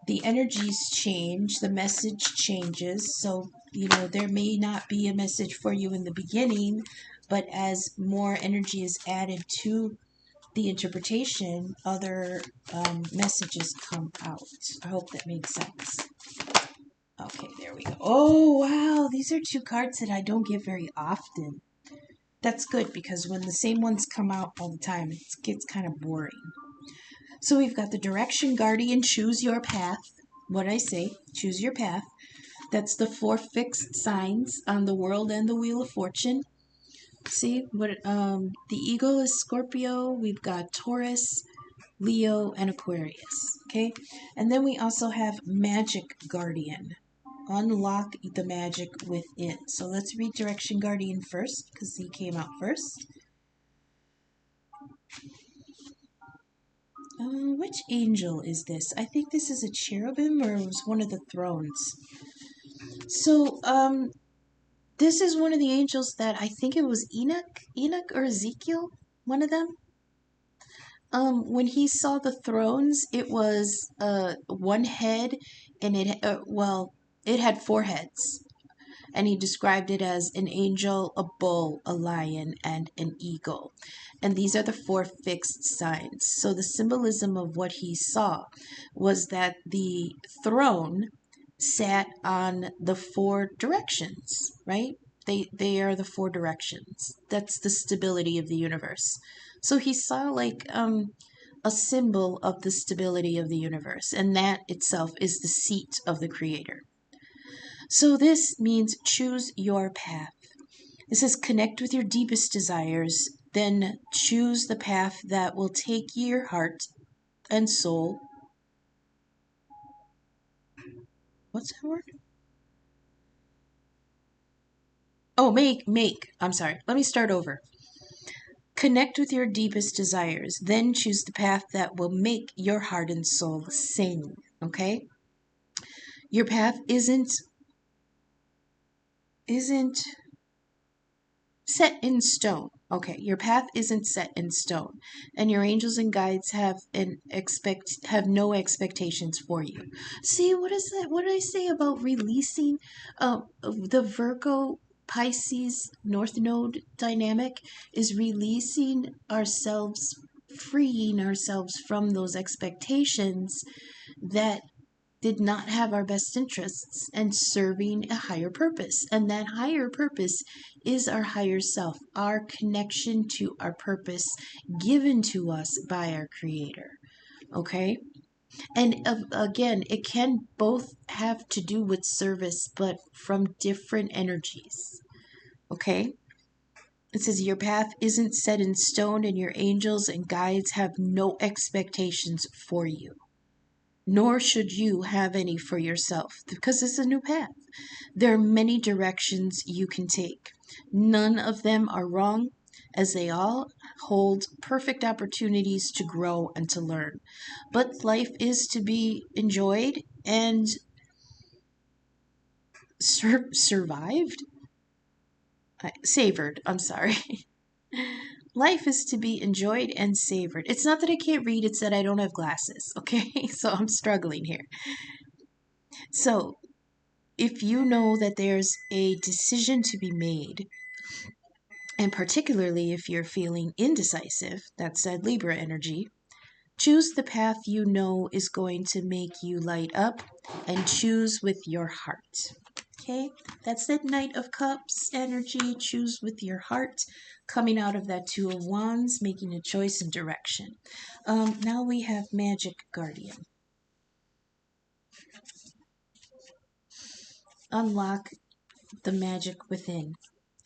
the energies change, the message changes. So, there may not be a message for you in the beginning, but as more energy is added to the interpretation, other messages come out. I hope that makes sense. Okay, there we go. Oh, wow. These are 2 cards that I don't get very often. That's good, because when the same ones come out all the time, it gets kind of boring. So we've got the Direction Guardian, choose your path. What I say, choose your path. That's the 4 fixed signs on the World and the Wheel of Fortune. See what the Eagle is Scorpio. We've got Taurus, Leo, and Aquarius. Okay, and then we also have Magic Guardian. Unlock the magic within. So let's read Direction Guardian first, because he came out first. Which angel is this? I think this is a cherubim, or it was one of the thrones. So, this is one of the angels that I think it was Enoch or Ezekiel, one of them. When he saw the thrones, it was one head, and it had 4 heads. And he described it as an angel, a bull, a lion, and an eagle. And these are the 4 fixed signs. So the symbolism of what he saw was that the throne sat on the 4 directions, right? They are the 4 directions. That's the stability of the universe. So he saw like a symbol of the stability of the universe, and that itself is the seat of the Creator. So this means choose your path. It says connect with your deepest desires, then choose the path that will take your heart and soul. What's that word? Oh, make. I'm sorry. Let me start over. Connect with your deepest desires, then choose the path that will make your heart and soul sing. Okay? Your path isn't set in stone. Okay, your path isn't set in stone, and your angels and guides have no expectations for you. See, what is that? What did I say about releasing the Virgo Pisces North Node dynamic is releasing ourselves freeing ourselves from those expectations that did not have our best interests and serving a higher purpose. And that higher purpose is our higher self, our connection to our purpose given to us by our Creator. Okay? And again, it can both have to do with service, but from different energies. Okay? It says your path isn't set in stone, and your angels and guides have no expectations for you. Nor should you have any for yourself, because it's a new path. There are many directions you can take. None of them are wrong, as they all hold perfect opportunities to grow and to learn. But life is to be enjoyed and survived? Savored, I'm sorry. Life is to be enjoyed and savored. It's not that I can't read, it's that I don't have glasses, okay? So I'm struggling here. So, if you know that there's a decision to be made, and particularly if you're feeling indecisive, that's that Libra energy, choose the path you know is going to make you light up and choose with your heart. Okay, that's that Knight of Cups energy. Choose with your heart, coming out of that Two of Wands, making a choice and direction. Now we have Magic Guardian. Unlock the magic within.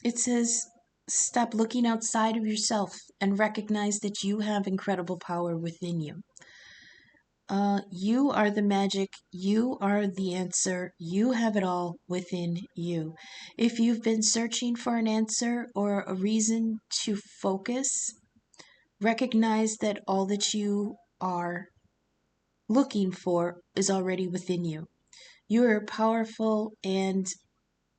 It says, stop looking outside of yourself and recognize that you have incredible power within you. You are the magic. You are the answer. You have it all within you. If you've been searching for an answer or a reason to focus, recognize that all that you are looking for is already within you. You are a powerful and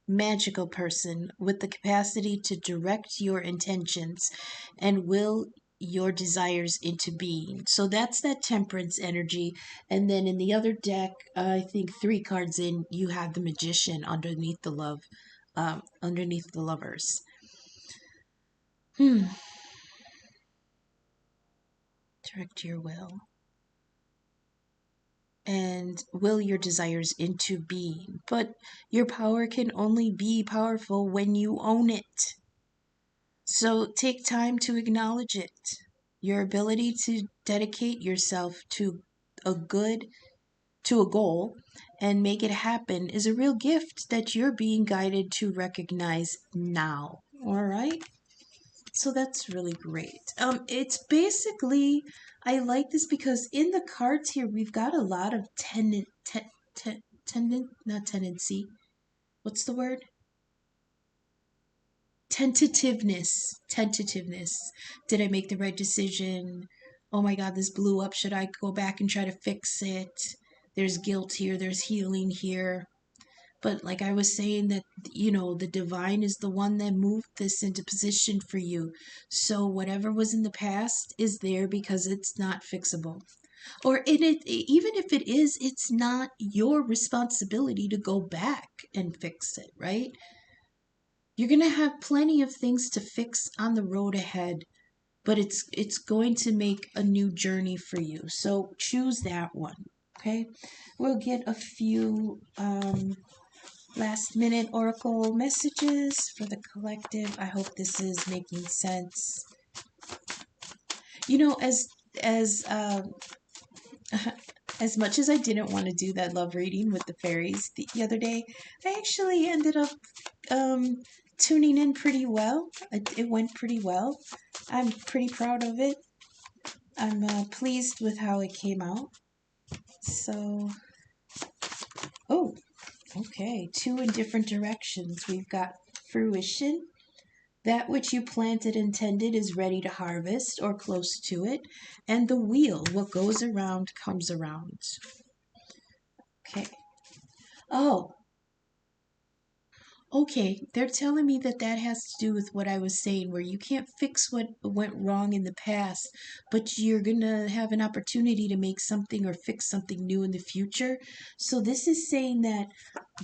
magical person with the capacity to direct your intentions and will your desires into being. So that's that Temperance energy. And then in the other deck, I think 3 cards in, you have the Magician underneath the love, underneath the Lovers. Direct your will. And will your desires into being. But your power can only be powerful when you own it. So take time to acknowledge it. Your ability to dedicate yourself to a goal and make it happen is a real gift that you're being guided to recognize now. All right? So that's really great. It's basically, I like this because in the cards here we've got a lot of not tendency. What's the word? Tentativeness. Did I make the right decision? Oh my God, this blew up. Should I go back and try to fix it? There's guilt here, there's healing here. But like I was saying, that, the divine is the one that moved this into position for you. So whatever was in the past is there because it's not fixable. Or even if it is, it's not your responsibility to go back and fix it, right? You're going to have plenty of things to fix on the road ahead, but it's going to make a new journey for you. So choose that one, okay? We'll get a few last minute oracle messages for the collective. I hope this is making sense. As much as I didn't want to do that love reading with the fairies the other day, I actually ended up tuning in pretty well. It went pretty well. I'm pretty proud of it. I'm pleased with how it came out. So, oh, okay, 2 in different directions. We've got fruition. That which you planted and tended is ready to harvest or close to it. And the wheel, what goes around comes around. Okay. Oh, okay, they're telling me that has to do with what I was saying, where you can't fix what went wrong in the past, but you're going to have an opportunity to make something or fix something new in the future. So this is saying that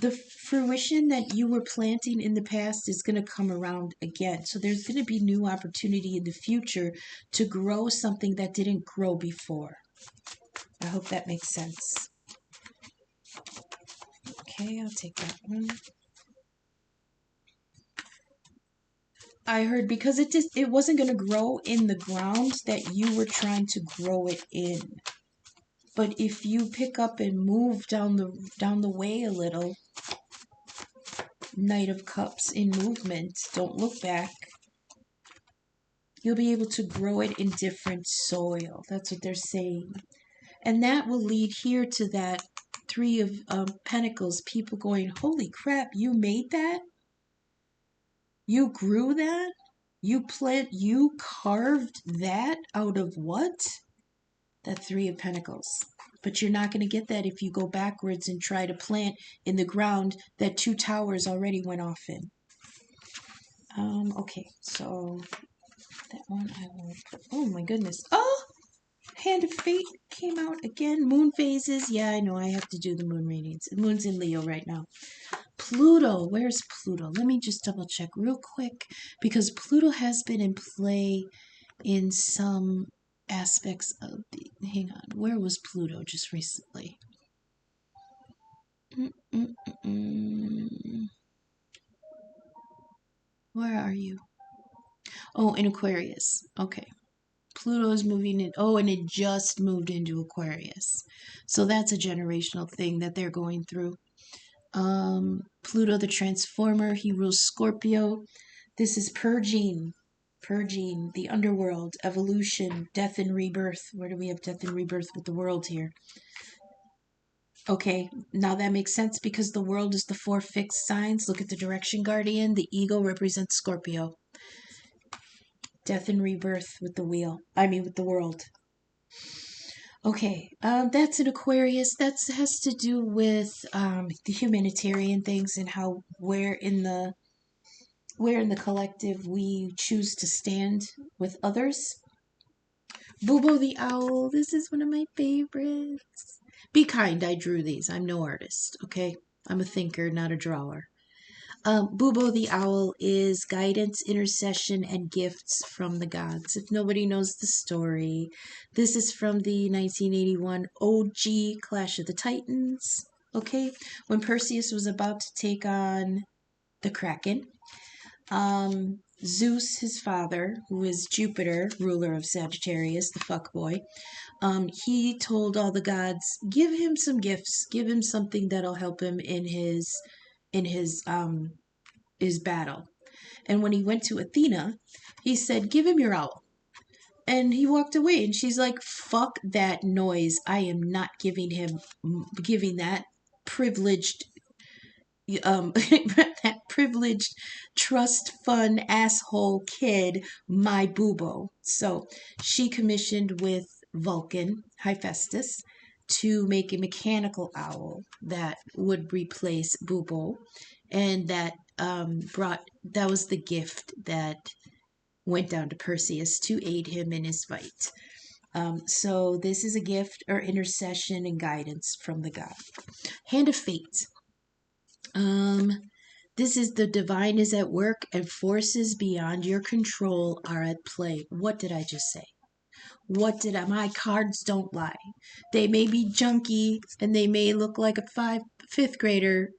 the fruition that you were planting in the past is going to come around again. So there's going to be new opportunity in the future to grow something that didn't grow before. I hope that makes sense. Okay, I'll take that one. I heard because it wasn't going to grow in the ground that you were trying to grow it in. But if you pick up and move down the way a little, Knight of Cups in movement, don't look back. You'll be able to grow it in different soil. That's what they're saying. And that will lead here to that Three of Pentacles. People going, holy crap, you made that? You grew that? You carved that out of what? That Three of Pentacles. But you're not going to get that if you go backwards and try to plant in the ground that 2 towers already went off in. Okay, so that one I will put. Oh my goodness. Oh! Hand of Fate came out again. Moon phases. Yeah, I know I have to do the moon readings. The moon's in Leo right now. Pluto. Where's Pluto? Let me just double check real quick because Pluto has been in play in some aspects of the... Hang on. Where was Pluto just recently? Where are you? Oh, in Aquarius. Okay. Pluto's moving in. Oh, and it just moved into Aquarius. So that's a generational thing that they're going through. Pluto the Transformer, he rules Scorpio. This is purging, the underworld, evolution, death and rebirth. Where do we have death and rebirth with the world here? Okay, now that makes sense because the world is the 4 fixed signs. Look at the direction guardian. The ego represents Scorpio. Death and rebirth with the wheel. With the world. Okay, that's an Aquarius. That has to do with the humanitarian things and how where in the collective we choose to stand with others. Bubo the Owl. This is one of my favorites. Be kind. I drew these. I'm no artist. Okay, I'm a thinker, not a drawer. Bubo the Owl is guidance, intercession, and gifts from the gods. If nobody knows the story, this is from the 1981 OG Clash of the Titans. Okay, when Perseus was about to take on the Kraken, Zeus, his father, who is Jupiter, ruler of Sagittarius, the fuckboy, he told all the gods, give him some gifts, give him something that'll help him in his battle. And when he went to Athena, he said, give him your owl. And he walked away, and she's like, fuck that noise. I am not giving that privileged that privileged trust fund asshole kid my bubo. So she commissioned with Vulcan, Hephaestus, to make a mechanical owl that would replace bubo, and that was the gift that went down to Perseus to aid him in his fight. So this is a gift or intercession and guidance from the god. Hand of Fate. This is the divine is at work and forces beyond your control are at play. What did I just say? My cards don't lie. They may be junky and they may look like a fifth grader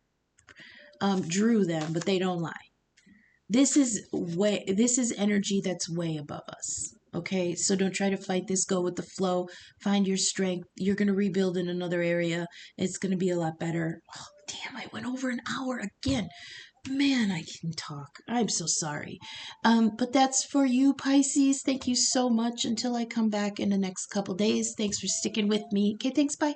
drew them, but they don't lie. This is energy that's way above us. Okay, so don't try to fight this. Go with the flow. Find your strength. You're going to rebuild in another area. It's going to be a lot better. Oh, damn, I went over an hour again. Man, I can talk. I'm so sorry. But that's for you, Pisces. Thank you so much. Until I come back in the next couple days. Thanks for sticking with me. Okay, thanks. Bye.